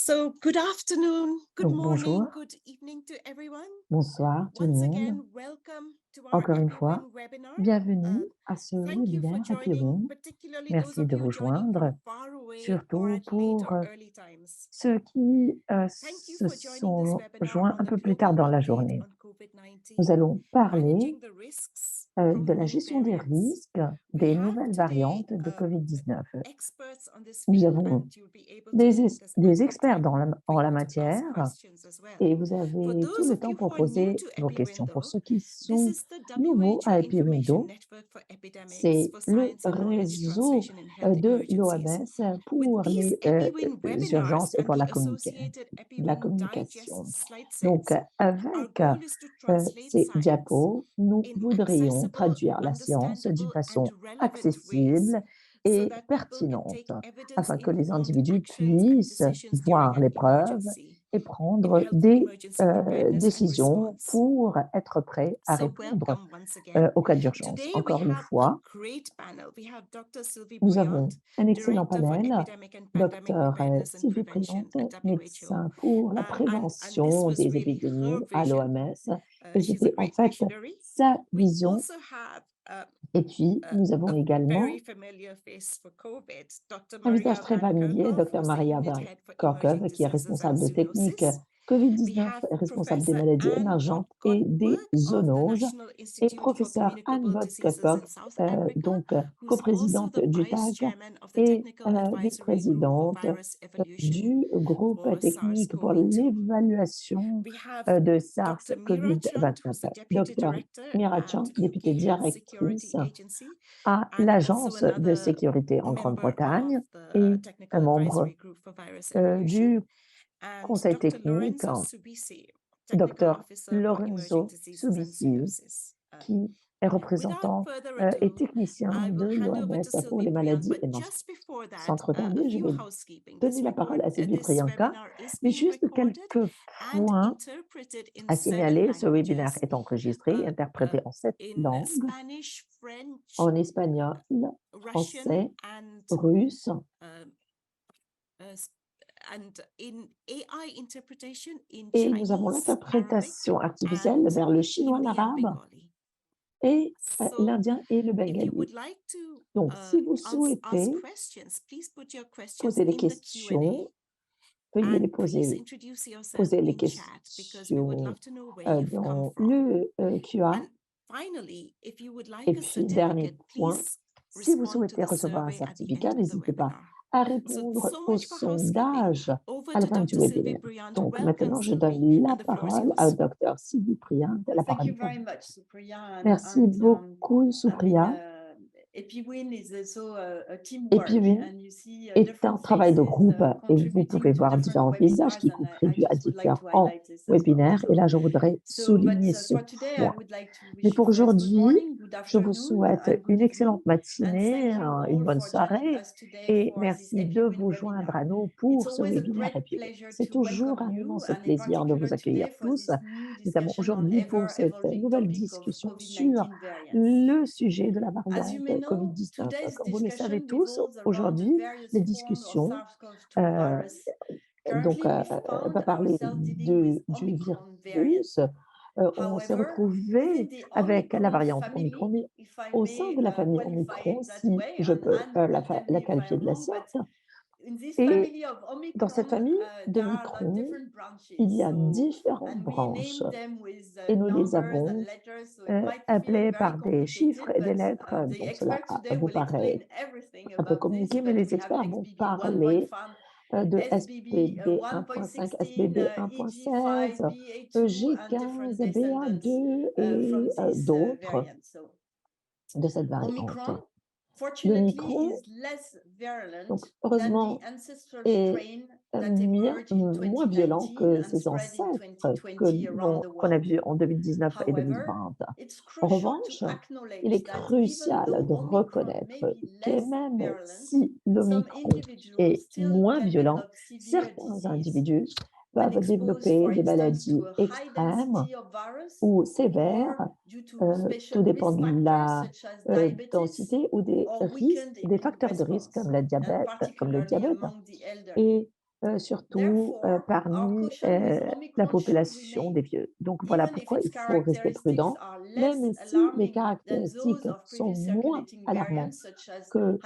So, good afternoon, good Donc morning, bonjour, good evening to everyone. bonsoir tout le Once monde. again, welcome to our Encore une Happy fois, Win webinar. bienvenue à ce Thank you for webinaire Happy joining, Win. particularly those Merci of de you vous joining from joindre, far away or surtout at late pour or early times. ceux qui Thank you se for joining this sont webinar joints on un the peu plus tard global dans la update journée. on Nous COVID-19, allons parler managing the risks from de la new gestion des variants. risques We des have nouvelles today variantes de COVID-19. experts on this Nous field, and avons you'll be able to, there's des ample experts time for en la you to ask matière questions as well. et vous For avez tout those le of temps you who pour are new poser to vos questions. Pour EpiWindow, ceux qui this sont is the nouveaux WHO à Happy Information Window, Network for Epidemics c'est for le Science and Knowledge réseau Translation in Health de Emergencies. l'OMS With pour these les EpiWin webinars urgences et and pour the la, associated la EpiWin communication. Digest slide Donc, sets, our avec goal is to translate ces science diapos, nous in voudrions accessible, traduire la science d'une understandable, and façon relevant ways accessible so et that people can pertinente, take afin que les evidence-informed individus actions and puissent decisions during voir an les preuves emergency et in prendre health des emergency preparedness and décisions response. pour être prêts à So répondre welcome once again. au cas d'urgence. Today we Encore une have a fois, great panel. We have Dr. Sylvie nous Briand, avons un excellent Director for panel. Epidemic and Pandemic Docteur Preparedness and Sylvie Prevention Priante, at WHO. médecin pour la And this prévention was des really her épidémies à vision. l'OMS. Et She's a c'était en great fait visionary. sa We vision. also have Et puis, nous avons a également very familiar face for COVID, Dr. un visage Maria très Van familier, Kerkhove, Dr who's the Maria Unit Van Head for Emerging Kerkhove, qui est Diseases and responsable technique Zoonosis. We COVID-19, have responsable des Professor maladies Anne émergentes et des Godtberg of the zoonoses, National et Institute for professeur Anne Communicable Diseases Vogt-Koepberg, in South Africa, donc who's also coprésidente the du vice TAG chairman of the et Technical Advisory Group for vice-présidente Virus Evolution du groupe for technique pour SARS-CoV-2. l'évaluation We have de Dr. Mira Chand, who's the SARS-CoV-29. Deputy Docteur Director Mira at Chan, députée UK Health directrice Security Agency, à and also l'Agence de another sécurité en member of Grande-Bretagne the et un Technical membre Advisory Group for Virus Evolution, du and conseil Dr. technique, Lorenzo Subisi, Technical docteur Officer for Emerging Lorenzo Diseases and Subici, Zoonosis. qui est Without représentant further et ado, technicien I de will hand over to l'OMS pour Sylvie les Briand. maladies But émergentes. just before that, Sans a tarder, je few vais housekeeping. donner la parole à Sylvie This Priyanka, webinar is mais being juste recorded quelques and points interpreted in à 7 signaler. Ce webinaire languages, est enregistré et interprété en 7 in langues, Spanish, French, en espagnol, Russian, français, russe, uh, uh, and in AI interpretation in et nous avons Chinese, Arabic, l'interprétation artificielle and vers le chinois, Hindi and l'arabe Bengali. et So, l'indien et le if you bengali. would like to Donc, si vous ask souhaitez questions, please put your questions poser des in the questions, Q&A, veuillez les and please poser, introduce yourself poser les in chat because we would questions love to know where you've come dans from. le QA. And finally, if you would Et like a puis, dernier certificate, point, please si vous respond to souhaitez the recevoir un survey at the end certificat, of the n'hésitez pas webinar. à So, répondre so au much for housekeeping. sondage Over à la to fin du Dr. Sylvie webinaire. Briand. Donc Welcome, maintenant, je Sylvie, donne la and the floor is parole à yours. Dr. Sylvie Priant. La Thank parole you est à very vous. much, Supriya. Merci beaucoup, Supriya. EpiWin is also a teamwork, EpiWin and you see est un different travail de faces groupe et vous contributing pouvez to voir different différents visages webinars, qui and I contribuent à just would like to différents highlight this as well. webinaires. Et là, je voudrais souligner ce For today, I point. would like to Mais wish you pour first good aujourd'hui, morning, good je vous afternoon, souhaite and good une evening, excellente and matinée, thank you une all bonne for joining soirée us today et for this merci de EpiWin vous joindre à webinar. nous It's pour ce always a webinaire great Happy Week. pleasure C'est to toujours un welcome you, immense and in plaisir de vous particular accueillir today for tous. this new Nous avons discussion on aujourd'hui pour cette ever-evolving nouvelle topic of discussion sur COVID-19 variants. le sujet de la As you variante may know, COVID-19. today's Comme vous le savez discussion tous, revolves around the aujourd'hui, various les forms of discussions SARS-CoV-2 virus. donc, Currently, we va found parler ourselves dealing with du Omicron variant. virus. On s'est However, within retrouvé the avec la Omicron variante Omicron, family, mais if I au sein may de la famille qualify Omicron, it that si way, je and peux Anne will tell la me if qualifier I'm de la wrong, but sorte. in this Et family of dans cette Omicron, famille there are like d'Omicron, different branches. il y a So, différentes and we branches name them with et nous les numbers and avons letters, so it might feel appelées very par des chiffres complicated, et des but lettres. the Donc cela expert today vous will paraît explain everything un peu about this, communiqué, mais but les we have experts vont XBB parler 1.5, de SBB SBB 1.5, 1.16, SBB EG5, 1.16, BA2, and different EG15, descendants BA2 from et this d'autres variant. So, de cette variante. Omicron, Le fortunately, micron, is less virulent donc than the heureusement, ancestral est strain that emerged in moins violent 2019 que and ses spread in ancêtres 2020 around the qu'on a world. vus en 2019 et However, 2020. it's En crucial to revanche, il acknowledge est that even crucial though de Omicron may reconnaître be que less même virulent, si some l'Omicron individuals est still moins can violent, develop severe certains disease individus when peuvent exposed, développer for des instance, to maladies a high extrêmes density of virus ou sévères. or due to Tout special dépend risk de factors la such as diabetes densité ou des or risques, weakened des immune facteurs de risque response, comme le and diabète, particularly among the elderly. et surtout parmi la population des vieux. Donc voilà pourquoi il faut rester prudent, même si les caractéristiques sont moins alarmantes que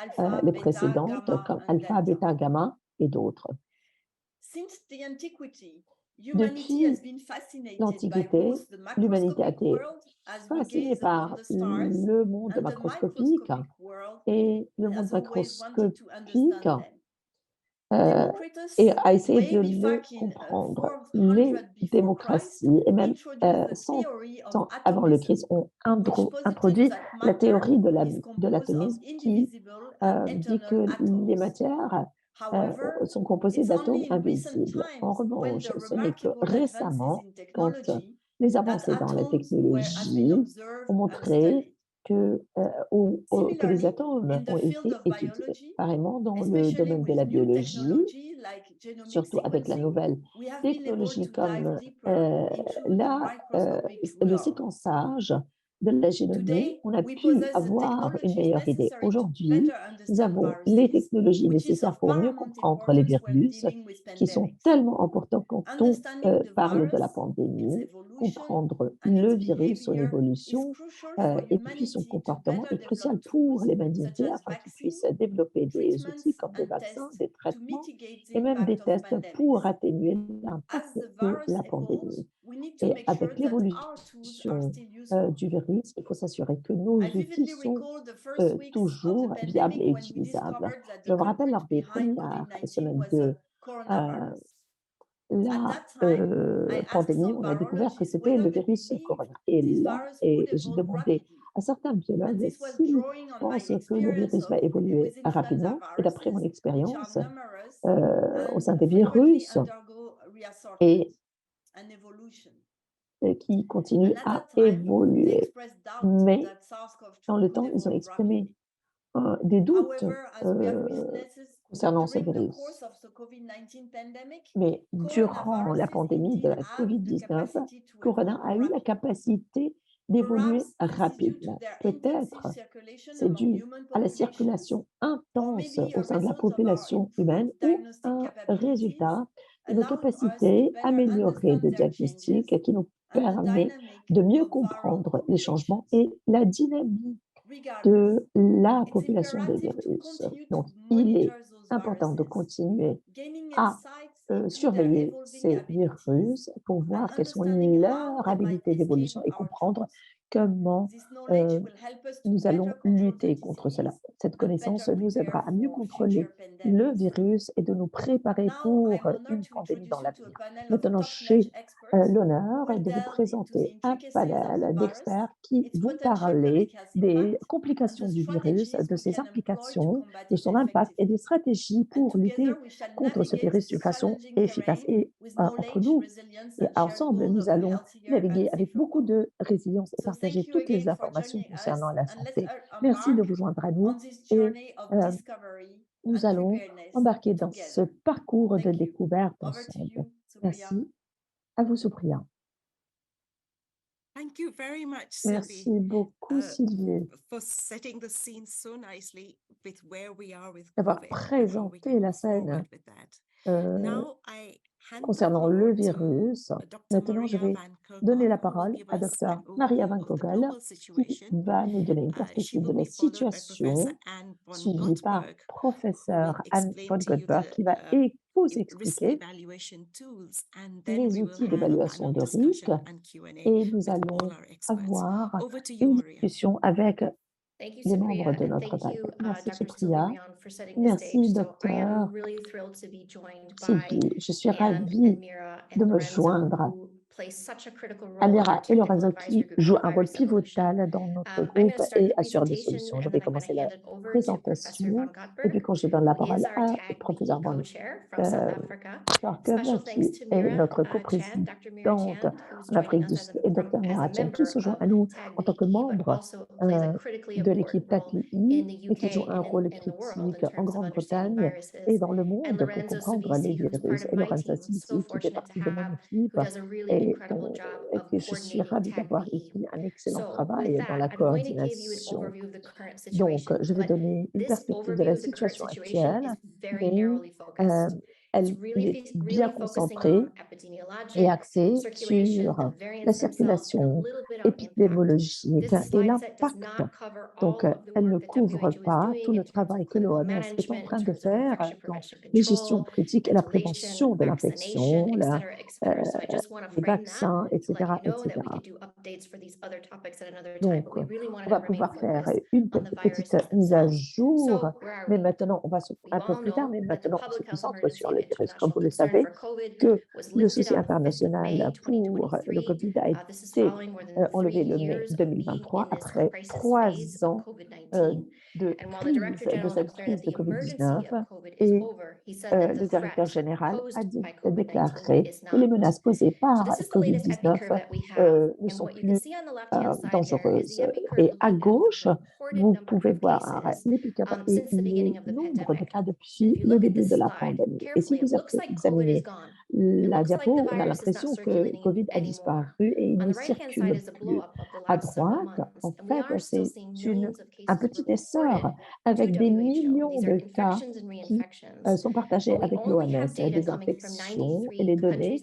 les précédentes, comme alpha, bêta, gamma et d'autres. Since the antiquity, humanity has Depuis been fascinated by l'Antiquité, both the l'humanité a macroscopic été world as we fascinée gaze upon par the stars le monde and the macroscopique microscopic world et le monde has always wanted to macroscopique understand them. euh, et Democritus, a essayé de way le back in comprendre. Les 400 before Christ, démocraties, et même introduced the 100 theory of ans avant le atomism, Christ, ont which posited introduit that la matter théorie is de composed of l'atomisme qui indivisible and dit eternal que les atoms. matières However, sont composées it's d'atomes only in recent invisibles. En times, when revanche, the ce n'est que remarkable advances récemment, in quand technology, les that avancées dans la atoms has been technologie ont observed and montré studied. que les Similarly, atomes in ont the field été of étudiés. biology, Pareillement, dans le especially domaine de with la new biologie, technology like genomic surtout avec la sequencing, nouvelle we have been able technologie to dive comme deeper into the microscopic le world. séquençage de la génomie, Today, on a we pu possess the avoir une technologies meilleure idée. necessary to Aujourd'hui, better nous understand avons les viruses, technologies which is nécessaires of pour mieux paramount comprendre les importance when virus, dealing with qui sont pandemics. tellement importants quand on Understanding the parle de la virus, its pandémie. evolution, Comprendre and le its virus, son behavior is évolution crucial for et puis son humanity to comportement better est develop crucial pour tools l'humanité such as afin qu'ils vaccine, puissent développer des outils treatments, comme des and vaccins, tests des to traitements mitigate the et même des impact of tests pour pandemics. atténuer As l'impact the de virus la evolves, pandémie. we need to Et make sure avec that our tools are l'évolution still useful. du virus, il faut s'assurer que nos I outils vividly sont recall the first weeks of the toujours viables pandemic et when we utilisables. discovered that Je the me rappelle culprit lors des behind premières COVID-19 semaines was a de euh, coronavirus. At la that time, I asked pandémie, some on a découvert que virologists c'était whether le they virus believed corona. Et this là, virus would j'ai evolve demandé rapidly. à certains And biologues this was s'ils drawing on my pensent que le experience virus va évoluer with influenza rapidement. Et d'après mon viruses, which are expérience, numerous au and sein des frequently virus undergo reassortment et and evolution. qui And continuent at à that time, they évoluer. expressed doubt Mais that SARS-CoV-2 dans le could temps, ils ont evolve exprimé rapidly. des doutes However, as we have witnessed concernant ce during the virus. course of the COVID-19 pandemic, Mais durant la coronaviruses pandémie de indeed la have the COVID-19, capacity to Corona evolve a eu la rapidly. capacité d'évoluer Perhaps this is due to rapidement. their intensive Peut-être circulation c'est among dû human à la populations, circulation or intense maybe au a sein de la result of our population humaine improved ou diagnostic un capabilities, résultat de nos allowed us to capacités better améliorées understand de their changes diagnostic qui nous and the permet dynamic de mieux of viral comprendre les changements populations. et la dynamique Regardless, de la it's population de imperative to virus. continue to Donc, il est monitor those important de viruses, continuer gaining à insights into their surveiller evolving ces abilities virus pour and voir quelles sont understanding how leurs they might habilités escape d'évolution et our comprendre tools. comment This knowledge euh, will help us to nous better allons control the lutter contre cela. disease Cette and connaissance better nous aidera prepare à mieux for contrôler future le pandemics. virus et de nous préparer Now, pour I'm honored une to pandémie dans introduce you to a l'avenir. panel of Maintenant, top-notch j'ai experts who l'honneur will de vous delve into the présenter un intricacies of the panel virus, d'experts qui its vont potential parler public health des impact, and complications the du virus, strategies de we ses can employ to implications, combat de it son impact et effectively. des stratégies And pour together, lutter we shall contre ce navigate virus d'une this façon challenging efficace. terrain Et with entre knowledge, nous, resilience, et and shared ensemble, goal nous of a allons healthier and naviguer avec safer beaucoup world. de résilience et So thank partager you toutes les again for informations joining us, concernant la and let's santé. Merci de embark vous joindre à on nous this et journey of euh, discovery nous and allons preparedness embarquer dans ce together. parcours de Thank you. découverte Over to ensemble. you, Supriya. Merci à vous, Supriya. Thank you very much, Merci Sylvie, beaucoup, Sylvie, for setting the scene so nicely with where we are with d'avoir COVID and how we présenté can la move scène forward with that. Now I hand the concernant le floor to virus. Dr. Maintenant, je Maria vais Van donner la Kerkhove, who will parole give à us Dr. an Maria overview Van of the Kogel, global qui situation. va nous donner une She perspective de will la be followed by Professor situation, Anne von suivie par Gottberg, who will professeur Anne explain von to you Goldberg, the qui va vous risk expliquer evaluation tools, and then les we will outils have a d'évaluation panel de risque discussion and Q&A et nous with all allons our experts. avoir Over to you, une Maria. discussion avec Thank you, les membres Supriya, de and notre thank panel. you, Merci, Dr. Sylvie Supriya. Briand, for setting the stage. Merci, So I am docteur really thrilled to be joined by Sylvie. Je suis Anne ravie and Mira de and me Lorenzo, joindre who play such a critical role in Amira our et technical Lorenzo advisory qui group jouent on un rôle virus evolution. pivotal dans notre I'm groupe going to start et the assurent des presentation, solutions. Je and vais then I'm going to commencer la hand it over to Professor présentation Van et Gottberg, puis quand je donne la who is parole our à TAG professeur meeting Van co-chair from South Africa. Kerkhove, Special thanks qui to est Mira notre Chan, Dr. Mira coprésidente Chan, who's en joining Afrique us du Sud, et Dr as a Mira Chen, qui member se joint of à nous TAG en tant que WIKI, but membre also plays a critically de important l'équipe role in TACLI the et qui joue UK un and rôle in the world in critique en terms of understanding Grande-Bretagne et viruses. dans le And monde pour Lorenzo comprendre les Savisi, who's part virus. of Et my Lorenzo team, so Sisi, qui fait fortunate to partie de mon have, équipe who does a really et, incredible job et of que je suis coordinating ravie TAG d'avoir WIKI. ici un excellent So with travail dans that, la I'm going to give you an coordination. overview of the current Donc, situation, je vais but donner une this perspective de la overview of the current situation situation actuelle, is very mais narrowly focused. elle est bien concentrée et axée sur la circulation épidémiologique et l'impact. Donc, elle ne couvre pas tout le travail que l'OMS est en train de faire dans les gestions critiques et la prévention de l'infection, euh, les vaccins, etc., etc. Donc, on va pouvoir faire une petite mise à jour, mais maintenant, un peu plus tard, mais maintenant, on se concentre sur le virus. Comme vous le savez, que le souci international pour le Covid a été enlevé le mai 2023 après 3 ans de cette crise de Covid-19 et le directeur général a déclaré que les menaces posées par Covid-19 ne sont plus dangereuses. Et à gauche, vous pouvez voir les pick-up et les nombres de cas depuis le début de la pandémie. Et si vous examinez la diapo, on a l'impression que Covid a disparu et il ne circule plus. À droite, en fait, c'est un petit essor avec des millions de cas qui sont partagés avec l'OMS, des infections et les données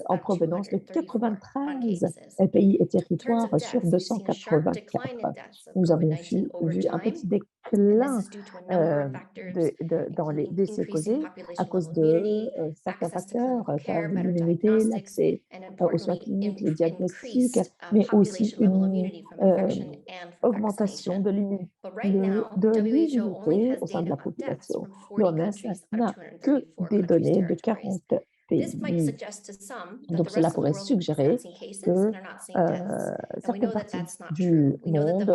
en provenance de 93 pays et territoires sur 284. Nous avons vu un petit déclin dans les décès causés à cause de certains facteurs comme l'immunité, l'accès aux soins cliniques, les diagnostics, mais aussi une augmentation de l'immunité au sein de la population. L'OMS n'a que des données de 40 pays. Donc, cela pourrait suggérer que certaines parties du monde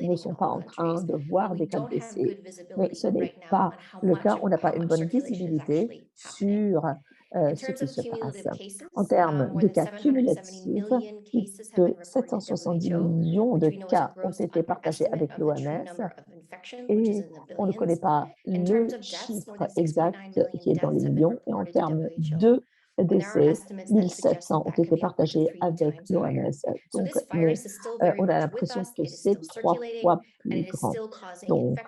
ne sont pas en train de voir des cas de décès, mais ce n'est pas le cas. On n'a pas une bonne visibilité sur ce qui se passe. En termes de cas cumulatifs, plus de 770 millions de cas ont été partagés avec l'OMS et on ne connaît pas le chiffre exact qui est dans les millions. Et en termes de décès, 1700 ont été partagés avec l'OMS. Donc, mais on a l'impression que c'est 3 fois plus grand. Donc,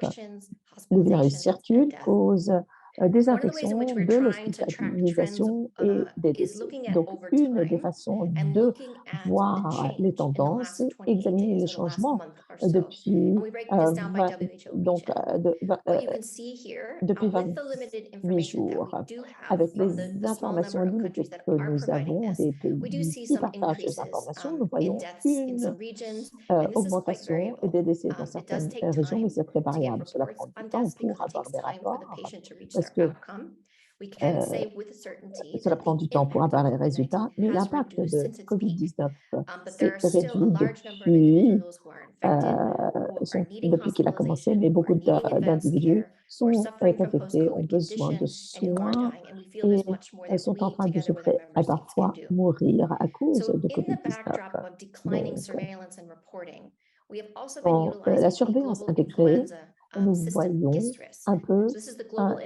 le virus circule, cause des infections, de l'hospitalisation et des décès. Donc, une des façons de voir les tendances, c'est examiner les changements depuis, depuis 28 jours. Avec les informations limitées que nous avons des pays qui partagent ces informations, nous voyons une augmentation des décès dans certaines régions, mais c'est très variable. Cela prend du temps pour avoir des rapports parce que cela prend du temps pour avoir les résultats, mais l'impact de COVID-19 s'est réduit depuis qu'il a commencé, mais beaucoup d'individus sont infectés, ont besoin de soins et sont en train de souffrir et parfois mourir à cause de COVID-19. Donc, dans la surveillance intégrée, nous voyons un peu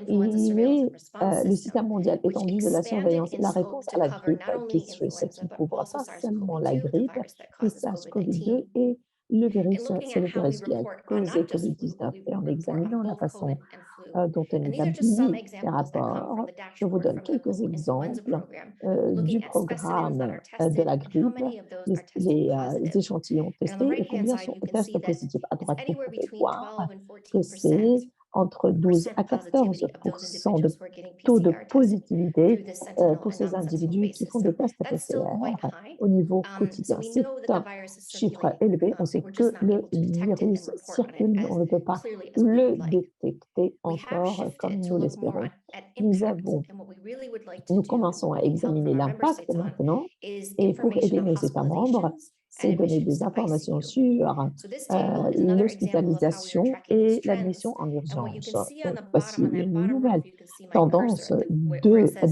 le système mondial étendu de la surveillance et la réponse à la grippe KISS qui couvre pas seulement la grippe, mais SARS-CoV-2 et le virus, c'est le virus qui a causé COVID-19. Et en examinant la façon dont on établit les rapports, je vous donne quelques exemples du programme de la grippe, les échantillons testés et combien sont tests positifs. À droite, vous pouvez voir que c'est entre 12 à 14 de taux de positivité pour ces individus qui font des tests PCR au niveau quotidien. C'est un chiffre élevé. On sait que le virus circule, mais on ne peut pas le détecter encore comme nous l'espérons. Nous commençons à examiner l'impact maintenant et pour aider nos États membres, c'est donner des informations sur l'hospitalisation et l'admission en urgence. Donc, voici une nouvelle tendance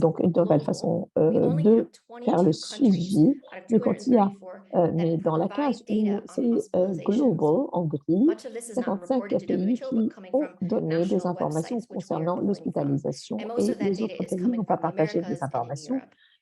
donc une nouvelle façon de faire le suivi, mais quand il y a, mais dans la case où c'est global en gris, 55 pays qui ont donné des informations concernant l'hospitalisation et les autres pays n'ont pas partagé des informations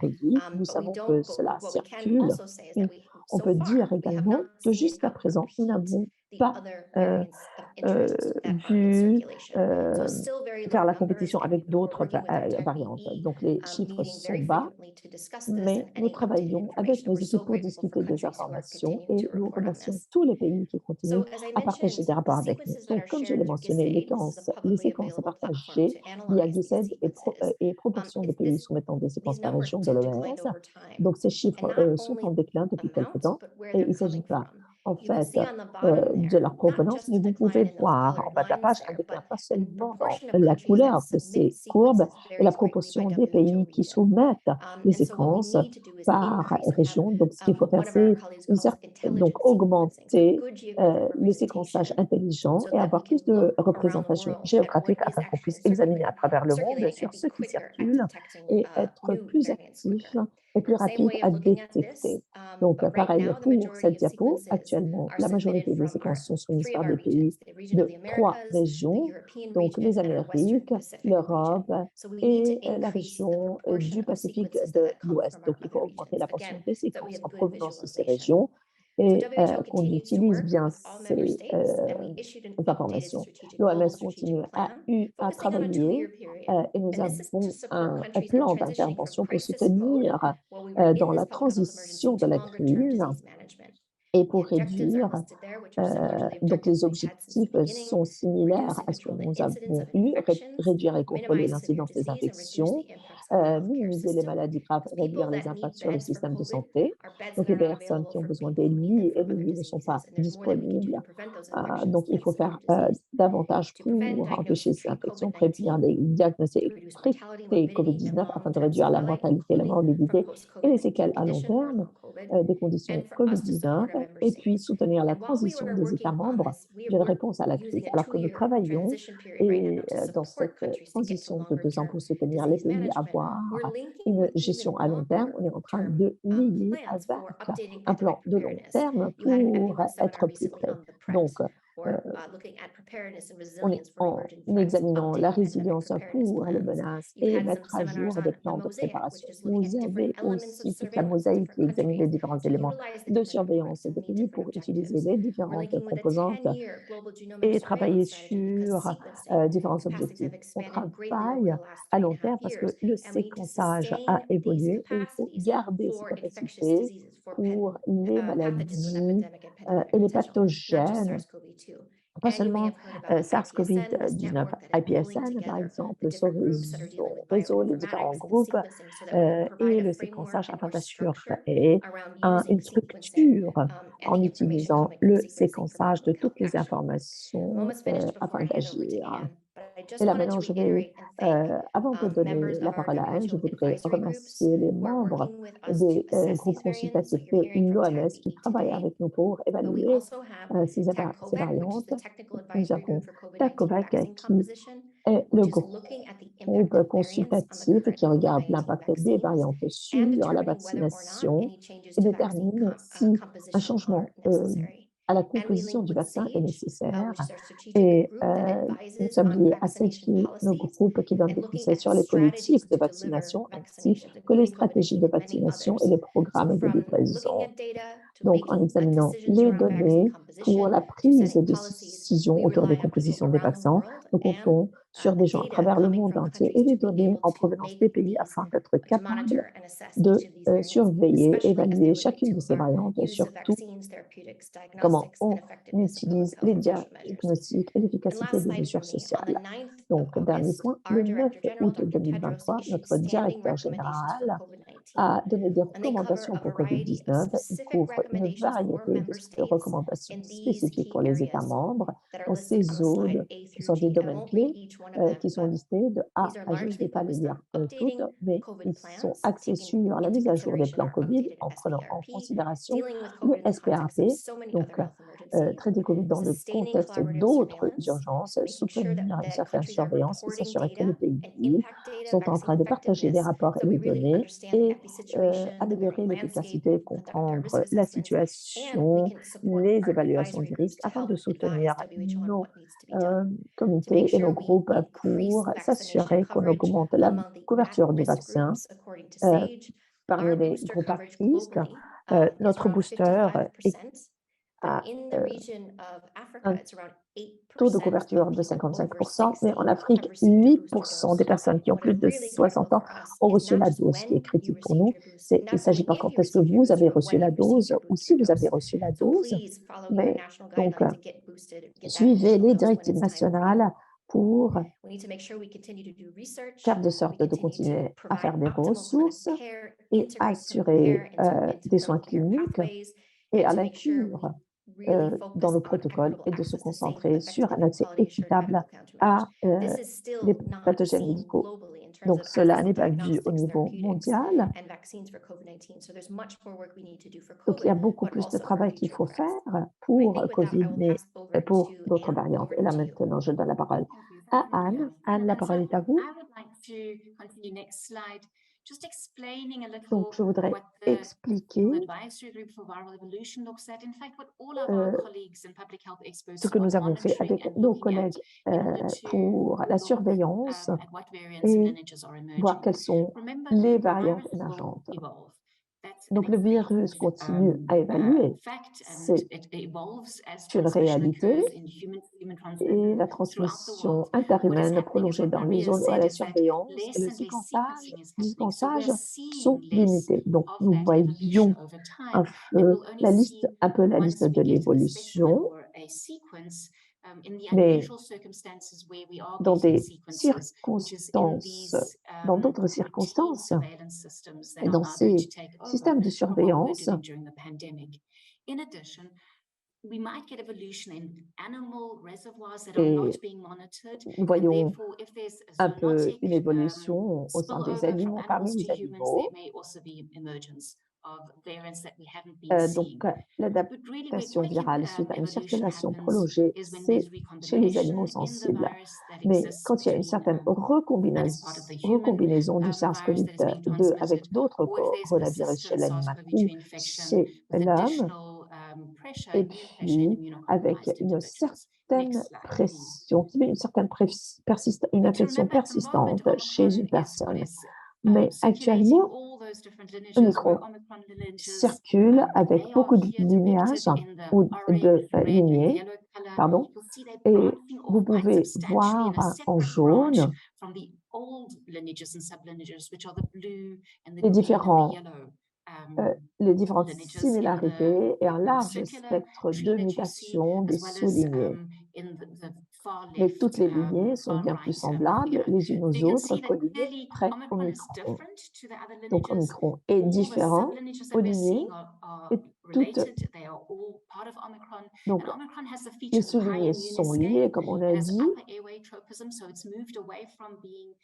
pays. Nous savons que cela circule, mais on peut dire également que jusqu'à présent, nous n'avons pas vu faire la compétition avec d'autres variantes. Donc les chiffres sont bas, mais nous travaillons avec nos équipes pour discuter des informations et nous remercions tous les pays qui continuent à partager des rapports avec nous. Donc, comme je l'ai mentionné, les séquences à partager via GISAID et proportion de pays soumettant des séquences par région de l'OMS. Donc, ces chiffres sont en déclin depuis quelque temps et il ne s'agit pas en fait de leur provenance, mais vous pouvez voir en bas de la page un déclin pas seulement dans la couleur de ces courbes et la proportion des pays qui soumettent les séquences par région. Donc, ce qu'il faut faire, c'est donc augmenter le séquençage intelligent et avoir plus de représentation géographique afin qu'on puisse examiner à travers le monde sur ce qui circule et être plus actif et plus rapide à détecter. Donc, pareil pour cette diapo, actuellement, la majorité des séquences sont soumises par des pays de 3 régions, donc les Amériques, l'Europe et la région du Pacifique de l'Ouest. Donc, il faut augmenter la portion des séquences en provenance de ces régions et qu'on utilise bien ces informations. L'OMS continue à travailler et nous avons un plan d'intervention pour soutenir dans la transition de la crise et pour réduire. Donc, les objectifs sont similaires à ce que nous avons eu, réduire et contrôler l'incidence des infections, minimiser les maladies graves, réduire les impacts sur le système de santé. Donc, les personnes qui ont besoin des lits et les lits ne sont pas disponibles. Donc, il faut faire davantage pour empêcher ces infections, prévenir les diagnostics et traiter COVID-19 afin de réduire la mortalité, la morbidité et les séquelles à long terme des conditions COVID-19 et puis soutenir la transition des États membres d'une réponse à la crise. Alors que nous travaillons et dans cette transition de 2 ans pour soutenir les pays à avoir une gestion à long terme, on est en train de lier avec un plan de long terme pour être plus près. Donc, en examinant la résilience pour les menaces et mettre à jour des plans de préparation. Vous avez aussi toute la mosaïque qui examine les différents éléments de surveillance des pays pour utiliser les différentes composantes et travailler sur différents objectifs. On travaille à long terme parce que le séquençage a évolué et il faut garder ces capacités pour les maladies et les pathogènes, pas seulement SARS-CoV-19, IPSN par exemple, ce réseau, les différents groupes et le séquençage afin d'assurer une structure en utilisant le séquençage de toutes les informations afin d'agir. Et là maintenant, je vais, avant de donner la parole à Anne, je voudrais remercier les membres des groupes consultatifs de l'OMS qui travaillent avec nous pour évaluer ces variantes. Nous avons TACOVAC qui est le groupe consultatif qui regarde l'impact des variantes sur la vaccination et détermine si un changement à la composition du vaccin est nécessaire. Et nous sommes liés à nos groupes qui donnent des conseils sur les politiques de vaccination ainsi que les stratégies de vaccination et les programmes de livraison. Donc, en examinant les données pour la prise de décision autour des compositions des vaccins, nous comptons sur des gens à travers le monde entier et les données en provenance des pays afin d'être capables de surveiller, évaluer chacune de ces variantes et surtout comment on utilise les diagnostics et l'efficacité des mesures sociales. Donc, dernier point, le 9 août 2023, notre directeur général a donné des recommandations pour COVID-19. Il couvre une variété de recommandations spécifiques pour les États membres dans ces zones qui sont des domaines clés qui sont listés de A à G. Je ne vais pas les lire toutes, mais ils sont axés sur la mise à jour des plans COVID en prenant en considération le SPRP, donc traiter COVID dans le contexte d'autres urgences, soutenir une certaine surveillance et s'assurer que les pays sont en train de partager des rapports et les données et améliorer l'efficacité, comprendre la situation, les évaluations du risque afin de soutenir nos comités et nos groupes pour s'assurer qu'on augmente la couverture du vaccin. Parmi les groupes à risque, notre booster a In the region of Africa, un it's around taux de 8% couverture of de people over 55%, mais en 60 Afrique, have received a booster 8% des dose. personnes qui ont What plus is de really 60 critical ans for us ont is reçu not la just dose. Ce qui est when you critique pour received nous, your booster, il ne not s'agit only pas if quand you est-ce que received your vous avez booster, but reçu when la you received dose your ou booster si vous avez dose. reçu la So dose, please follow your mais national donc guidelines to get boosted, get that suivez additional les dose when directives it's time for you. nationales pour We need to make sure we continue to do research, faire de we sorte de continue to continuer à provide faire des optimal ressources clinical care, et integrate clinical assurer care into des soins clinical care cliniques pathways, et and à to make sure l'inclure we really dans focus le on protocole equitable et de se access to safe, concentrer sur effective, un and accès quality-assured équitable medical countermeasures. à This is les still not pathogènes seen médicaux. globally in terms Donc, of cela access n'est to pas vu au diagnostics, niveau therapeutics, mondial. and vaccines for COVID-19. So there's much more work we need to do for Donc, il y a COVID, beaucoup but plus de also for travail qu'il future faut threats. faire I pour think with that, COVID, I will mais pass over pour to d'autres Anne. variantes. Over Et là, to you. maintenant, je donne la parole Thank you. à Thank you, Anne. Lydia. Anne, la And parole so est à vous. I would like to continue next slide, just explaining a Donc, little je voudrais what the expliquer advisory group for viral evolution looks at. In fact, what all of our colleagues and public health experts ce que are nous avons fait monitoring avec and nos looking at collègues in order pour to la look surveillance at what variants and et lineages are voir emerging. quelles sont Remember, les the variantes virus will émergentes. evolve. That's Donc, an le virus important continue à évaluer. fact, and C'est it evolves as une transmission réalité occurs in human-to-human et la transmission throughout the transmission world. What is interhumaine happening, prolongée as dans what les Maria zones où said, la is that surveillance et less le and less sequencing is happening. So we're séquençage sont seeing less limités. Donc, of nous that voyons evolution over un time, and peu we'll only la liste, see un peu la liste once de we get a specimen l'évolution, or a sequence in the mais unusual circumstances where we are dans getting des sequences, which is in circonstances, these dans d'autres routine circonstances, surveillance systems that et are dans now going to ces take over systèmes de from what we were surveillance, doing during the pandemic. In addition, we might get evolution in animal reservoirs that are et not being monitored, nous and voyons therefore, if there's a un peu zoonotic une évolution au sein des spillover from animaux, parmi animals les to humans, there animaux. may also be emergence of variants that we haven't been seeing. Donc, But really, where l'adaptation quickly virale suite à une evolution circulation happens prolongée, is when c'est there's chez les recombination animaux in the sensibles. virus that Mais exists quand il y a une between certaine that is part of the human recombinaison du virus that is being SARS-CoV-2 avec transmitted, d'autres or if there's coronavirus chez persistent l'animal ou SARS-CoV-2 infection chez with l'homme, additional pressure, et immune pressure in puis avec immunocompromised une individuals. certaine Next slide, please. pression, qui met une certaine une But to infection remember, at the moment, persistante chez Omicron une is what personne. is Mais circulating actuellement, all those different lineages, where Omicron Omicron lineages, circule avec they are beaucoup de here linéages depicted in the ou orange, de red, and lignées, yellow color. pardon, You'll see they're et branching vous off quite pouvez substantially in a voir en separate branch jaune from the old lineages and sublineages, which are the blue and the les green and the différents yellow les différentes lineages in similarités et un the large circular spectre tree de that you see, mutations des as well as sous-lignées. in the far Mais left, toutes les lignées sont far bien plus right semblables figure. les unes So aux you can autres, see that collinées clearly près Omicron is Omicron. different to the other Donc lineages. Omicron est All the différent sublineages aux that we're lignées seeing are et toutes related. They are all part of Omicron. donc And Omicron has the les features of high sous-lignées immune sont escape. liées, comme on a It has dit. upper airway tropism, so it's moved away from being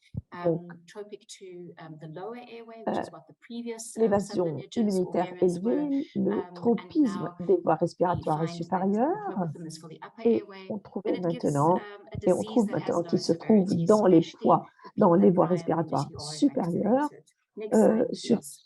Donc tropic to the lower airway, which is what the previous l'évasion sublineages or immunitaire variants were. élevée, le And tropisme now des voies we respiratoires est find that supérieur tropism is for the upper et airway. on And trouvait it gives maintenant a et on disease trouve that has maintenant low qu'il se trouve severity, dans les especially poids, for dans people les with voies high respiratoires immunity or supérieures. vaccinated. Next slide, Sur please.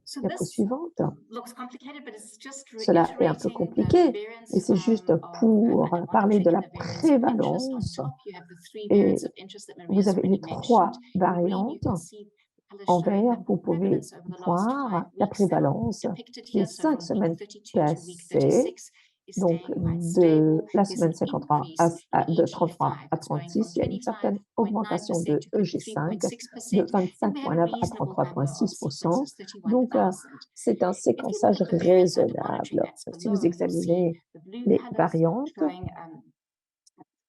So la this suivante, looks complicated, but it's just cela est un peu reiterating the compliqué, variants et c'est juste of pour and parler de monitoring la the variants of interest. On prévalence. top, you have the three Et variants of interest that Maria vous has avez les already trois mentioned. In green, you variantes. can see the color En showing vert, the vous pouvez prevalence over the last 5 voir la weeks. They are prévalence depicted des here. So 5 from week semaines 32 to week passées, 36 is donc staying quite de stable. la There's semaine an 53 increase in de 33 EG5. à It's going from 36, il y a une certaine 25.9% augmentation de to EG5 de 33.6%. And we have a 25,9 à reasonable number of 33,6%. sequences, Donc, 31,000. c'est un If you look séquençage at the variants under monitoring, raisonnable. that's Si vous below, you'll see examinez the blue les colors variantes, showing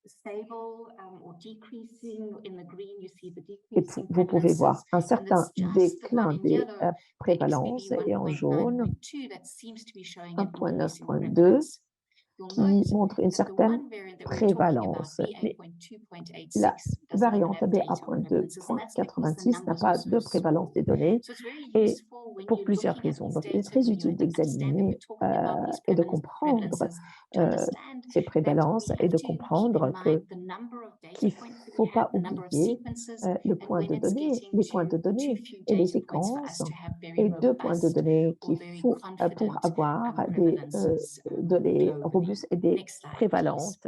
stable or decreasing. In the green, you see the et decreasing vous pouvez voir prevalences. un And certain it's just the one déclin in des yellow, the prévalences, et en jaune, 1.9.2, that seems to be showing an increasing 1,9,2, prevalence. You'll qui note montre une that the certaine one variant that we were talking about, prévalence. Mais BA.2.86, la doesn't even variante have data on prevalences, and that's because the 2.86 n'a numbers pas are so de prévalence small. des données, So it's very et useful when pour you're plusieurs looking at raisons. these Donc, il est data, très when utile you understand that we're d'examiner talking about these et de prevalences, comprendre to understand ces that prévalences we et have de to keep comprendre in mind the number of data qu'il points that ne we faut have, pas the number of oublier sequences, le and point when de it's données, getting les points de to too données few et les data points for us séquences, to have very et 2 points de robust données or qu'il very faut pour confident avoir des prevalences données globally. robustes et des Next slide, please. prévalentes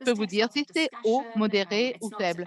Je peux vous dire si c'est haut, modéré ou faible.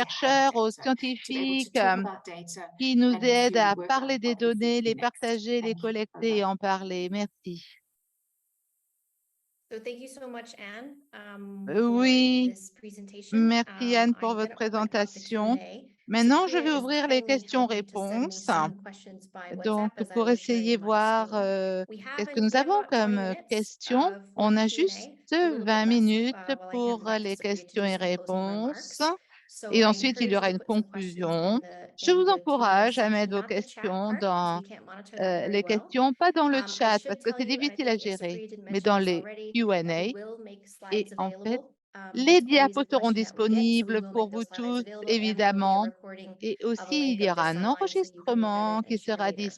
chercheurs, aux scientifiques qui nous aident à parler des données, les partager, les collecter et en parler. Merci. So thank you so much, Anne, Oui, this presentation. merci Anne pour I'm votre gonna open up the présentation. Q&A. Maintenant, je vais Supriya is ouvrir les kindly helping to send me questions-réponses. some questions by Donc, WhatsApp as I pour was essayer sharing my voir screen. We have qu'est-ce que nous avons about 20 comme minutes questions. for On a Q&A, juste a little bit 20 less, minutes while I hand pour it back to les Supriya to questions do et some closing réponses. remarks. So Et I ensuite, il y encourage you aura to une put some questions conclusion. Je in vous the Q&A encourage à mettre section, vos not the chat questions part, because dans we can't monitor that very les well. questions, pas dans le I chat, should parce que tell c'est you, and I difficile à think gérer, Supriya did mais mention dans this les already, Q&A. that we will make Et slides en fait, available. les That's always a diapos seront question that we get, so we disponibles will pour make vous those slides tous, available, and there will be a évidemment. recording Et of a aussi, il link y of aura this un online so you can look at enregistrement it qui and share sera later.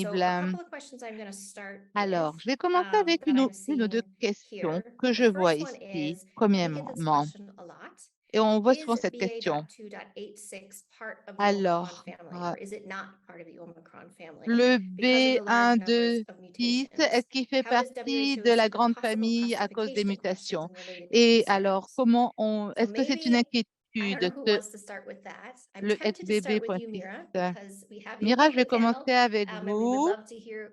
So disponible. a couple of questions I'm going to start Alors, with je vais commencer avec that I'm une ou deux seeing questions here. que The je vois first one ici, is, and we get this premièrement. question a lot, Et on voit is souvent cette question. BA.2.86 part of the Omicron Alors, family, or is it not part of the Omicron family? le Because of the large numbers of B126, mutations. est-ce qu'il fait How does partie WHO de la see the grande possible famille à cause des classification of questions mutations? and related Et alors, concerns? est-ce que c'est une Maybe, I don't know inquiétude, who wants to start with that. I'm le tempted to start with you, XBB.6? Mira, because we have you Mira, on je vais the panel, commencer avec and we would vous. love to hear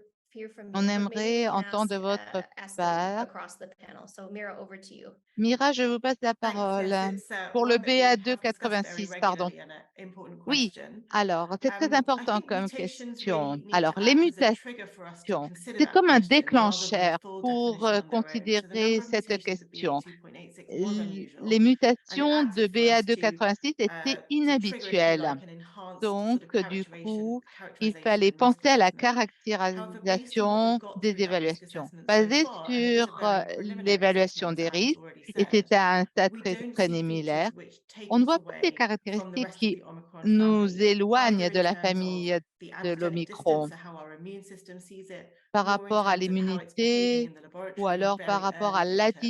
from On you, but maybe we aimerait can entendre de votre ask them part. across the panel. So Mira, over to you. Mira, je vous passe la Thanks. parole Yes, it's pour le one that we have discussed BA286, very pardon. regularly and an important Oui, question. alors, c'est très I important think comme mutations question. really need Alors, to les act as a mutations, trigger for us to consider c'est that comme un question rather than the déclencheur full pour definition on their own. So the considérer number of cette mutations of question. BA.2.86 was unusual, Les and it mutations de acted for us to BA286 étaient trigger, if you inhabituelles. like, an enhanced Donc, sort of du coup, il characterization fallait and risk penser à la assessment. However, based on what we've caractérisation got des through that risk évaluations, assessment so basée far, and it is a sur very preliminary l'évaluation assessment, des as Anne's risques, already et said, c'était à un stade we très don't see préliminaire. features which take On ne us voit pas des away from the caractéristiques rest of qui the Omicron nous family, éloignent either de in la terms of famille the de antigenic l'Omicron distance, so how our immune system sees it, par nor in rapport à terms of how it's behaving l'immunité in the ou laboratory with alors par very rapport early à data.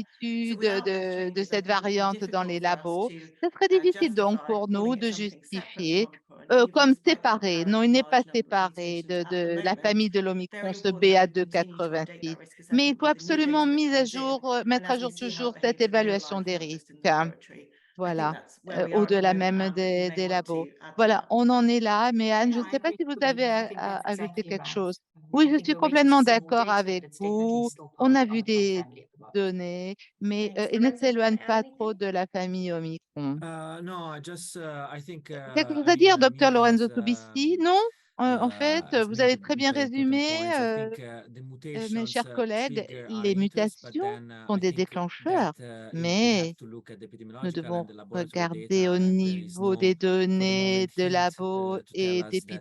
So l'attitude without those de changes, I cette think it would be variante dans les difficult for us labos. to C'est très difficile donc justify pour nous calling it de something separate from justifier Omicron, even comme despite the séparé. Non, il comparatively n'est pas large number of séparé mutations at the de la moment. famille de Very l'Omicron, ce important that we continue to update BA286. that risk Mais il assessment faut with the new absolument data that comes in, and mettre à as we jour see how toujours it cette behaves in real évaluation life, des not just in the risques. laboratory. I think Voilà, that's where we are at the au-delà moment. même Anne, you may des want to labos. add to Voilà, that. on en est là, mais Anne, je Yeah, ne I sais pas agree si vous with avez Louise. I think that's ajouté exactly quelque right. chose. I Oui, je think suis we're waiting to complètement see more d'accord data, avec but it's definitely vous. still On part of a the vu Omicron des family at the moment. données, mais Thanks. ils ne Lorenzo, do you want s'éloignent to add pas anything? trop de la famille Omicron. No, I think Quelque chose à dire, docteur Lorenzo Tubissi? Non? En fait, has vous made avez très bien very important résumé, points. I think the mes mutations chers collègues, trigger our les interest, but mutations then sont I des think that déclencheurs, we have mais to look at the nous epidemiological devons and the laboratory regarder data, au and there is niveau des no, for the données moment, de hint labo to tell et us that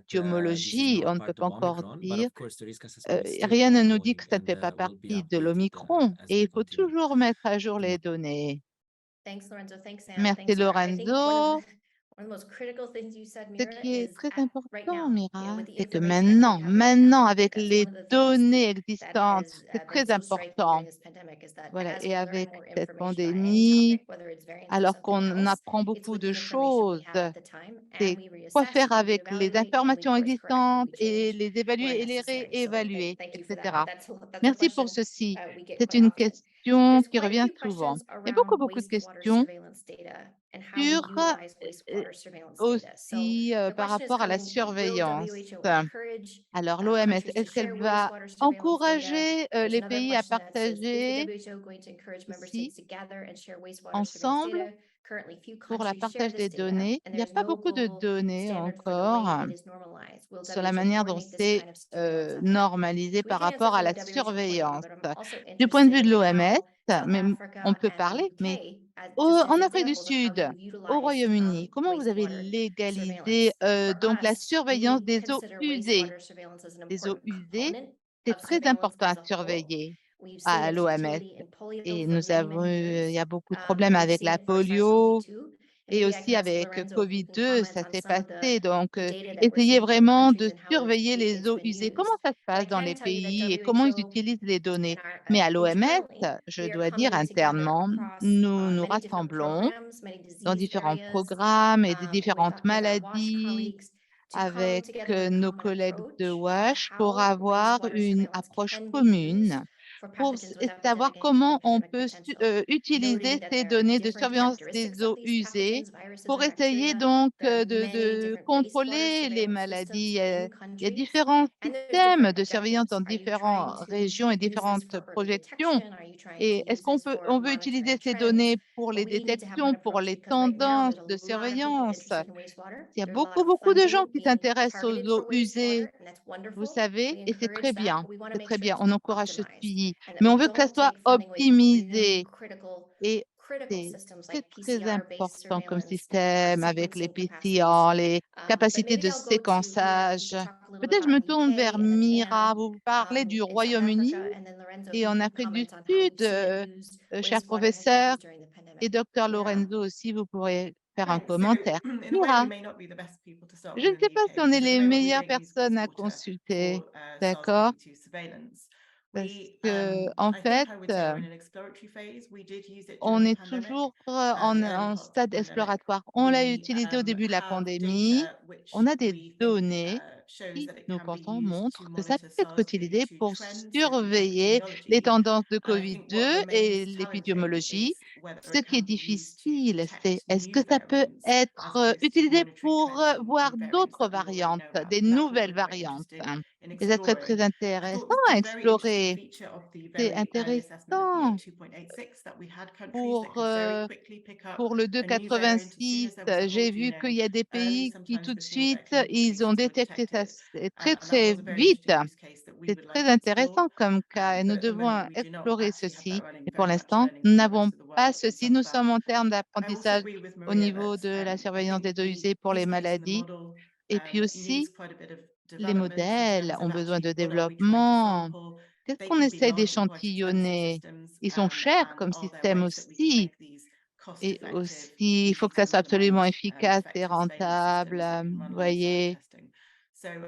this is d'épidémiologie. not On ne peut part pas of encore Omicron, but dire. of course the risk assessment is still Rien ne nous dit que ongoing ça ne fait and pas will be partie de updated l'Omicron as et we il faut continue toujours mettre à jour to les monitor. données. Thanks, Lorenzo. Thanks, Anne. Merci Thanks, Mira. I think Lorenzo. one of the most critical things you said, Ce Mira, qui est is très right important, now, Mira, with the c'est que information that we have right now. maintenant, I think avec that's les one of the things données that existantes, has c'est been très so striking important. during this pandemic is that Voilà, as et we avec learn more cette information on any pandémie, topic, whether it's variants or alors something qu'on else, apprend it's beaucoup with de the information we choses, have at the time, and c'est we quoi reassess, faire we avec les reevaluate, and we informations course correct, and existantes we et change les where évaluer et les necessary. So réévaluer, thank you for that. etc. That's a Merci pour question ceci. we get C'est quite une often. question There's qui quite a revient few souvent. questions Il y a beaucoup, around beaucoup de wastewater questions surveillance data and how we sur utilize euh, wastewater surveillance data. So aussi the par question is rapport à la coming, will surveillance. WHO encourage Alors, l'OMS, countries to est-ce qu'elle share va wastewater surveillance data? encourager There's les another pays à question that says, is the partager WHO going to encourage member aussi states to gather and share wastewater surveillance ensemble data? Currently, few pour la countries share partage this des data, données? and Il n'y a there's pas no beaucoup de global données standard for the way encore it is normalized. Will sur la WHO manière dont coordinate this c'est kind of surveillance effort? normalisé We par can answer rapport à from a la WHO point of view, surveillance. but I'm also Du point de vue interested de in l'OMS, how South mais on Africa peut and the parler, mais UK, just as en Afrique du examples of how Sud, they've au utilized Royaume-Uni, comment vous avez wastewater légalisé surveillance. For donc la us, surveillance we des eaux consider usées? wastewater surveillance as an Les eaux important usées, component c'est of très surveillance important à as a whole. surveiller We've seen à its l'OMS. utility in polio Et for nous many, avons many il y years. a beaucoup de problèmes We've avec seen la it for polio SARS-CoV-2. And et maybe I can aussi ask avec Lorenzo if you can Covid-2, comment ça on s'est some of passé. Donc, the data that we're essayez seeing from vraiment de countries and how surveiller les it's eaux been usées. used. Comment ça se But I passe dans can les tell you that pays et comment ils WHO utilisent les données? and our, Mais à l'OMS, internally, je we are dois dire coming together internement, across nous nous many different rassemblons programs, many dans disease différents areas, programmes et des différentes with our WASH maladies colleagues to come avec together with a nos common collègues de approach of WASH pour how avoir wastewater une surveillance approche can be used commune pour savoir comment on peut utiliser ces données de surveillance des eaux usées pour essayer donc de contrôler les maladies. Il y a différents systèmes de surveillance dans différentes régions et différentes projections. Et est-ce on veut utiliser ces données pour les détections, pour les tendances de surveillance? Il y a beaucoup de gens qui s'intéressent aux eaux usées, vous savez, et c'est très bien. C'est très bien. On encourage ce suivi, mais on veut que ça soit optimisé. Et c'est très important comme système avec les PCR, les capacités de séquençage. Peut-être je me tourne vers Mira. Vous parlez du Royaume-Uni et en Afrique du Sud, cher professeur, et docteur Lorenzo aussi, vous pourrez faire un Thanks. So commentaire. in a way, Mira, we may not be the best people to start je with ne in sais the pas si UK on est because at the les moment we're meilleures doing these reports personnes à consulter, for d'accord? SARS-CoV-2 surveillance. Parce We, que, en I think fait, I would say we're in an exploratory phase. We did use it during on the est pandemic, toujours the early en parts of the stade pandemic. exploratoire. On l'a We utilisé au début de la have pandémie. data On which a des we think données shows qui, that it nous can be pensons, used to montrent que ça monitor peut être utilisé SARS-CoV-2 pour trends, so the surveiller les epidemiology. tendances de And I think what COVID-2 et remains challenging l'épidémiologie. is whether Ce it qui est can be used to difficile, c'est detect est-ce new que ça peut variants as être opposed to utilisé monitoring pour trends voir in variants d'autres that we already variantes, know about. des And that's what nouvelles we're quite variantes, interested hein. in Et ça serait très exploring. I intéressant thought this was à a very interesting explorer. feature of the C'est very early assessment of the intéressant A2.86 that we had countries that pour, could very quickly pick up pour le a new variant as soon 2,86. as there was a J'ai whole vu qu'il y genome, a des early, pays qui sometimes tout de before their suite, clinical ils ont cases were détecté ça detected. très, And that très was a very vite. interesting use case that we C'est would like très to explore. intéressant comme cas et nous But at the moment, devons we do not explorer actually have that ceci. running, Et pour very much l'instant, learning nous from the n'avons rest of the pas world in ceci. some Nous of that. sommes en termes I also d'apprentissage agree with au Maria niveau de that la I surveillance think des eaux the usées pour les use case and the maladies. model Et puis needs aussi, quite a bit of les development in modèles terms ont of besoin de actually what are we trying to développement. sample. Qu'est-ce They qu'on can be essaie large, quite expensive d'échantillonner? systems, Ils sont chers and comme are there système ways that we can aussi. make these Et cost-effective, aussi, il faut using que ça some soit of the absolument mined efficace et effective surveillance rentable, systems that can run vous alongside the voyez, testing. So I'm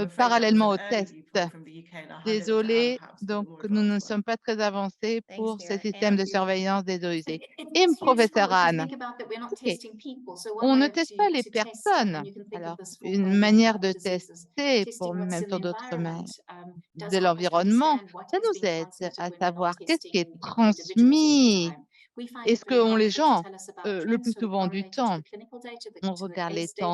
afraid that was parallèlement an aux early tests. viewpoint from the UK, and I'll hand over to Anne Désolée, perhaps with a donc more nous ne advanced one. sommes pas très avancés Thanks, pour ces Mira. systèmes de Thank you. surveillance des eaux usées. Et It's professeur useful if you Anne, think about that we're not ok, testing people. So one on ne way teste pas les to test, personnes. and you can think of Alors, this for une maybe manière heart de diseases, tester, pour testing what's même in the sur d'autres environment does de help us to l'environnement, understand what ça is nous being aide transmitted à when we're not savoir qu'est-ce qui testing est individuals all the transmis. time. We find Est-ce it very que les helpful to gens, tell us about le trends plus sort of souvent du correlated to temps, the clinical data, on to the regarde les case data,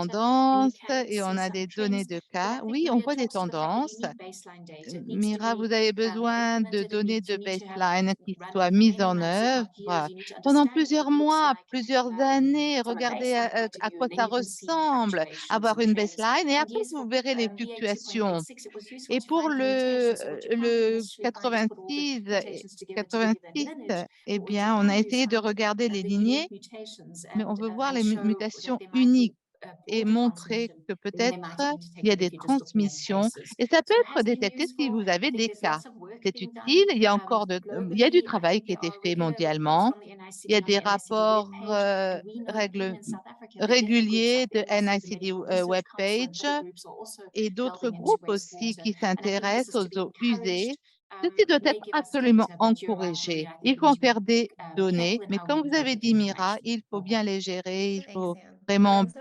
and you tendances can et on see a some des données trends. de But I cas. think Oui, on Maria voit des talks to the fact that you tendances. need baseline data. It needs to Mira, be vous avez besoin de implemented, and données de you need to have baseline qui running soient for mises many en months, if not œuvre years. You need to pendant understand what plusieurs it looks mois, like plusieurs années. from a Regardez baseline point of à view, quoi and then ça you can see ressemble, fluctuations avoir and une trends. baseline et And après yes, for vous verrez les the fluctuations. A2.86, it was useful Et to pour find the mutations. So what you can't do le necessarily find is put all the 86, mutations together to give you their 86, lineage. eh But what you bien, on a can do is essayé de find regarder les the lignées, unique mutations mais on veut voir and les show that mutations there might be uniques et broader montrer transmission que than there peut-être might have been il y a detected des if you're just looking at transmissions cases. et ça peut So it être has been détecté si useful. vous avez I think des there's cas. lots of work C'est being done utile, il y a encore il y a du globally. I travail think qui a there été are fait regular reports mondialement. from the Il y a NICD on des the NICD rapports webpage, and we know that even in South Africa, the different groups réguliers like the de NICD NICD Medical Research Council and webpage other groups are also et d'autres delving into groupes aussi wastewater. qui And I think this s'intéressent is to aux be eaux usées. encouraged. Ceci doit It may être give us absolument data, but you're right, encouragé. Maria. I think Il we faut need en to be faire des données, careful in mais how we comme vous avez interpret the dit, Mira, information. il faut bien les gérer, il faut Thanks, Anne. vraiment Lorenzo?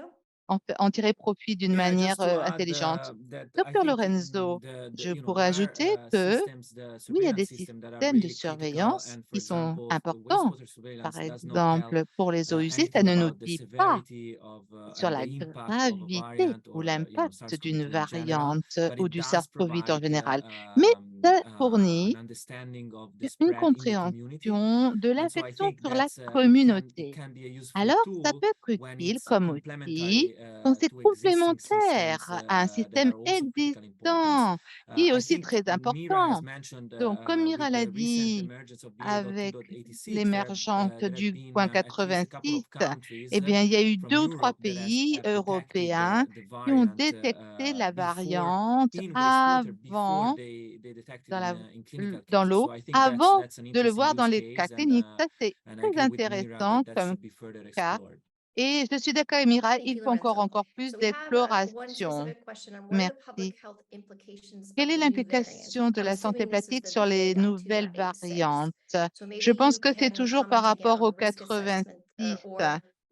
en tirer profit d'une Yeah, manière just to add intelligente. that I Docteur think Lorenzo, the je you know pourrais there are ajouter que systems, the oui, il y a des surveillance system that are systèmes de really critical, surveillance and for qui sont example, the importants. wastewater Par surveillance does not tell exemple, pour les eaux usées, ça anything ne nous about the dit pas severity of sur and la the impact of a gravité variant ou or l'impact d'une SARS-CoV-2 in general, variante but ou it du does SARS-CoV en provide général. Mais ça an fournit understanding of the une spread in the community, compréhension de and so I l'infection think sur la that's it communauté. can be a useful Alors, ça tool peut être when utile it's comme outil complementary quand c'est to existing systems complémentaire à un that système are also critical importance. existant qui est I aussi think très Mira has important. mentioned Donc, comme Mira with l'a the recent dit, emergence of avec BA.2.86, l'émergence there has du been point at least a couple 86, of countries eh bien, il y a eu from 2 ou 3 Europe that has pays detected européens the qui ont variant détecté la before variante in wastewater before avant they detected dans in clinical dans cases. l'eau, So I think avant that's an de le interesting voir dans use les cas case, cliniques. Ça, c'est and I très agree with Mira that intéressant that comme should be further cas. explored. Et je suis d'accord, Mira, Thank il you, faut Lorenzo. encore plus So we have one d'exploration. specific question on what are the public Merci. health implications Quelle of est the new variant? l'implication de I'm la santé assuming this is publique the sur les nouvelles BA.2.86. variantes? So Je maybe pense you que c'est can toujours par comment again rapport on au the risk assessment 86. or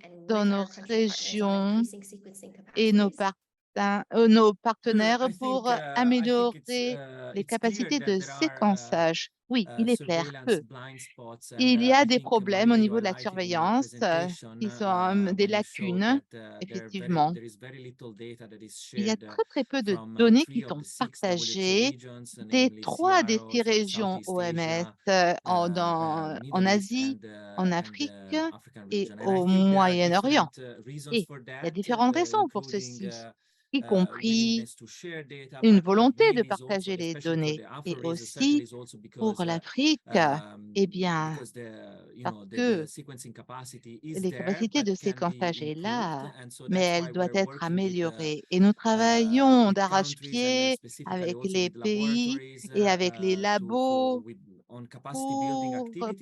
dans nos régions et nos partenaires pour améliorer les capacités de séquençage. Oui, il est clair que il y a des problèmes au niveau de la surveillance qui sont des lacunes, effectivement. Il y a très, très peu de données qui sont partagées des 3 des 6 régions OMS en Asie, en Afrique et au Moyen-Orient. Et il y a différentes raisons pour ceci, y compris une volonté de partager les données et aussi pour l'Afrique, eh bien, parce que les capacités de séquençage est là, mais elle doit être améliorée. Et nous travaillons d'arrache-pied avec les pays et avec les labos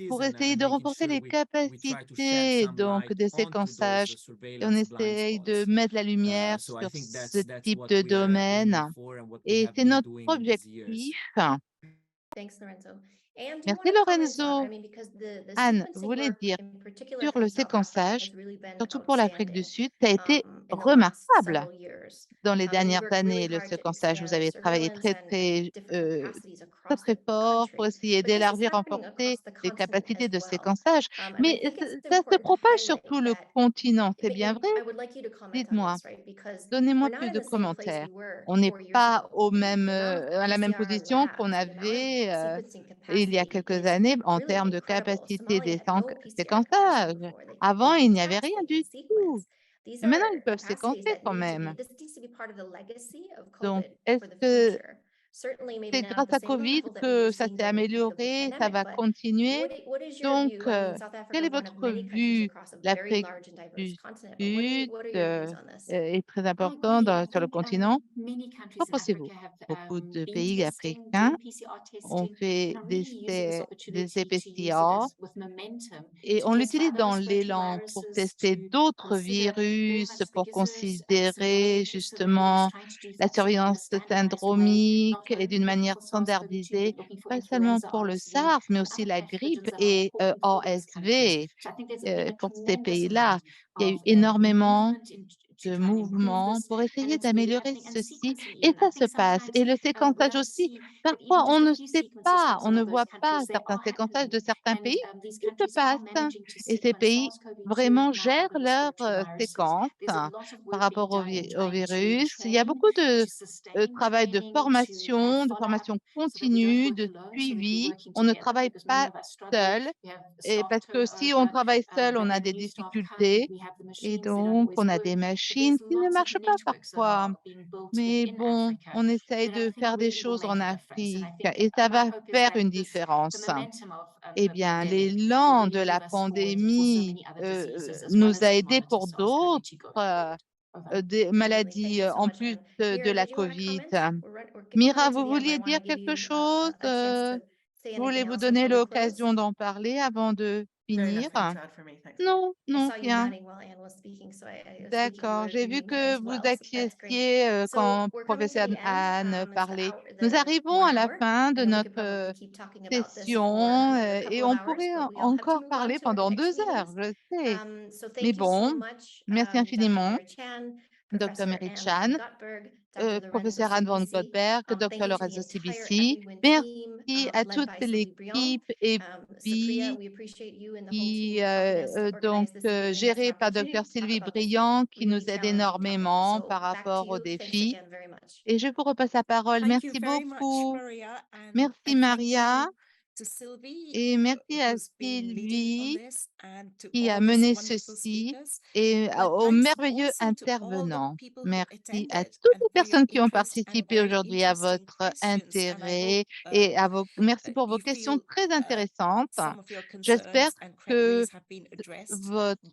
pour essayer de renforcer les capacités donc de séquençage. Et on essaye de mettre la lumière sur ce type de domaine et c'est notre objectif. Thanks, Lorenzo. And do you Merci want to comment on, I Lorenzo. mean, because the Anne sequencing voulait work dire in particular sur for le South Africa séquençage, has really been surtout pour l'Afrique du outstanding Sud, ça a été in the last remarquable several years. dans les And you dernières worked really années, le hard to séquençage. Vous expand avez travaillé surveillance très, and très, different capacities très, across très the fort pour country. essayer But this is d'élargir, happening renforcer across the les continent capacités as de well. séquençage. And I Mais think it's ça se important to propage sur tout highlight le that, continent, c'est bien vrai? I would like you to comment on Dites-moi, this, right? Because donnez-moi we're not plus in de the same place commentaires. we were On n'est 4 years pas ago. au même, The amount of à la même PCR position qu'on labs, the amount of avait sequencing il y a capacity quelques is années en really termes de incredible. capacité Somalia des had no PCR capacity séquençages. before. They Avant, il couldn't n'y avait test, rien they du couldn't tout. sequence. These Et maintenant, are ils peuvent capacities séquencer that quand need to même. be, this needs to be part of the legacy of Donc, COVID est-ce for the que future. Certainly, maybe c'est not at grâce the à same Covid level that we que have ça seen s'est during the peak of the amélioré, ça pandemic, va but continuer? what is your Donc, view? I mean, South Africa quelle est is one of votre many countries vue? across a very L'Afrique large and diverse du continent, but Sud what are your views on this? est très I important agree. I sur le think continent. many Qu'en countries in pensez-vous? Africa have Beaucoup de been pays testing, africains doing PCR ont testing, fait and are des, really using this des opportunity to use it PCR as with momentum et to on test for l'utilise other dans respiratory l'élan pour viruses, tester to d'autres consider very virus, much the pour gizzard considérer syndromic surveillance, justement trying to do la things in a more surveillance standardized way, syndromique not et d'une only looking manière for SARS-CoV-2, standardisée, but looking for pas seulement influenza, pour le RSV, SARS, mais and aussi other la grippe pathogens that are et important for those countries. ASV So I think there's been a pour ces tremendous pays-là. amount Il y a eu of énormément movement to de try and improve mouvements this, pour and essayer it's really d'améliorer happening. And ceci sequencing, et Ian, I ça se think passe. sometimes Et le what séquençage I aussi. see that even Parfois, on just a ne few sait sequences pas, from on some ne of those voit pas countries, they certains are séquençages de happening, certains and pays these qui se countries are passent. managing to Et ces sequence pays SARS-CoV-2 vraiment and now gèrent other leur respiratory viruses. séquence There's a lot of par work being rapport done in au trying to virus. Il y a train, beaucoup to de sustain travail training, to have de follow-up formation so that we don't continue, work de alone, so that we're suivi. working On ne together travaille because many pas of us struggle. seul. We have the Et staff parce que si on turnover, travaille seul, on then a when the des new staff come, difficultés. we have the Et machines, they don't donc, always on a work. des But there's machines qui ne lots of marchent pas networks that parfois. are being built Mais in bon, Africa on essaye that I de think faire des really will choses make en a difference. And Afrique I think et ça my va hope is faire that une the différence. momentum of Eh the bien, pandemic will l'élan de really la move us forward for so pandémie many other diseases as well nous as a to aidés monitor pour d'autres SARS-CoV-2 going forward. Over. des Absolutely. Thank maladies you so en much, plus Anne. de Mira, la did you want to COVID. comment? We're Mira, coming to vous the end, but I vouliez want to dire give quelque you chose? a chance to say Je anything voulais vous else donner before we close. l'occasion d'en parler avant de No, finir. nothing to add for me. Thanks. Non, I non, saw you rien. nodding while Anne was speaking, so I assumed you D'accord. were J'ai vu agreeing there que as vous well, so that's great. acquiesciez So quand we're coming to professeur the end. Anne It's parlait. Nous the arrivons 1 à la hour. fin I de know we could notre probably keep talking about this for session another couple et of on hours, pourrait but we all have to encore move on parler to our pendant next 2 heures, meetings. je sais. So Mais thank you so bon, much, merci Dr. infiniment, Mary Chan, Dr. Professor Mary Anne von Chan, Gutberg, Dr. Lorenzo professeur Anne van CBC. Godberg, Thank Dr. you to the Lorenzo entire CBC. EpiWin team, Merci à led toute by Sylvie Briand. l'équipe et Supriya, puis we appreciate you and the whole qui team helping us donc organize this and giving us an gérée par opportunity Dr. to talk Sylvie about this Briand, qui nous really aide challenging topic. énormément So par back to rapport aux you. Thanks défis. again very much. Et je vous repasse la parole. Thank you Merci very much, beaucoup. Maria. And Merci thank Maria you to Sylvie, et merci à who's been leading on Sylvie this, and to qui a all these mené wonderful ceci speakers. et But aux thanks merveilleux also to all the intervenants. people who Merci à attended toutes and les for your personnes qui ont interest and participé very aujourd'hui, à interesting votre questions. And I hope intérêt et à merci pour vos you questions feel très intéressantes. some of your J'espère concerns and que queries have been addressed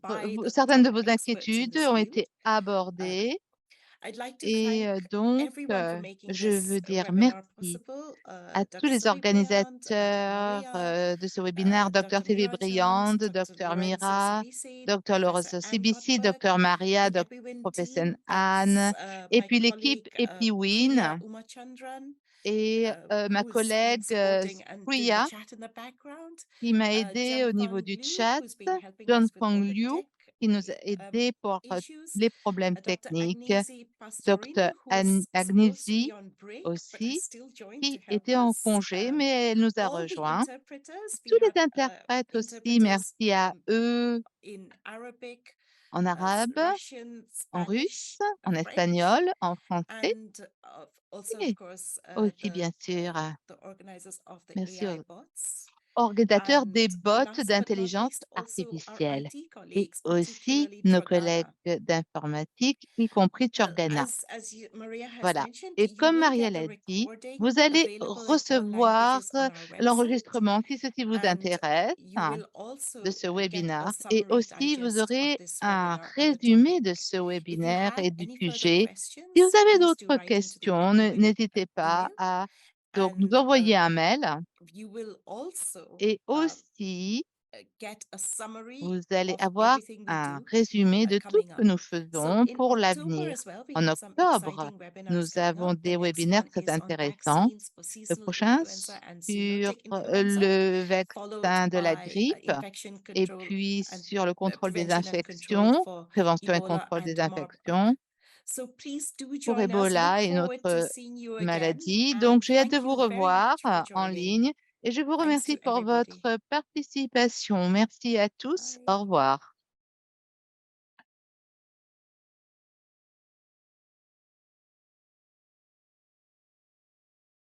by the certaines de top vos experts in inquiétudes this ont field. été abordées. I'd like to Et thank donc, everyone for making je this veux dire webinar merci possible. à tous Dr. les Sylvie Briand, organisateurs Maria, de ce webinaire, Dr. Dr. Sylvie Mira Chand, Briand, Dr. Dr. Lorenzo Mira, Sibisi, Dr. Professor Lorenzo Anne CBC, Gottberg, Dr. Maria, the Dr. EpiWin Professeur team. Anne, That's et my puis l'équipe colleague Priya EpiWin Umachandran, et ma who's been collègue supporting and doing the Priya chat in the background. qui m'a aidé Jen au niveau Fang du Liu, chat, who's been helping John us with Fang all the Liu, tech qui nous a aidés pour les problèmes techniques. Dr. Agnesi aussi, qui était en congé, mais elle nous a rejoints. Tous les interprètes aussi, merci à eux en arabe, en russe, en espagnol, en français et aussi, bien sûr, merci aux organisateurs des bots d'intelligence artificielle et aussi nos collègues d'informatique, y compris Chorgana. Voilà. Et comme Maria l'a dit, vous allez recevoir l'enregistrement si ceci vous intéresse de ce webinaire et aussi vous aurez un résumé de ce webinaire et du QG. Si vous avez d'autres questions, n'hésitez pas à donc nous envoyer un mail et aussi vous allez avoir un résumé de tout ce que nous faisons pour l'avenir. En octobre, nous avons des webinaires très intéressants. Le prochain sur le vaccin de la grippe et puis sur le contrôle des infections, prévention et contrôle des infections pour Ebola et une autre maladie. Donc, j'ai hâte de vous revoir en ligne et je vous remercie pour votre participation. Merci à tous. Au revoir.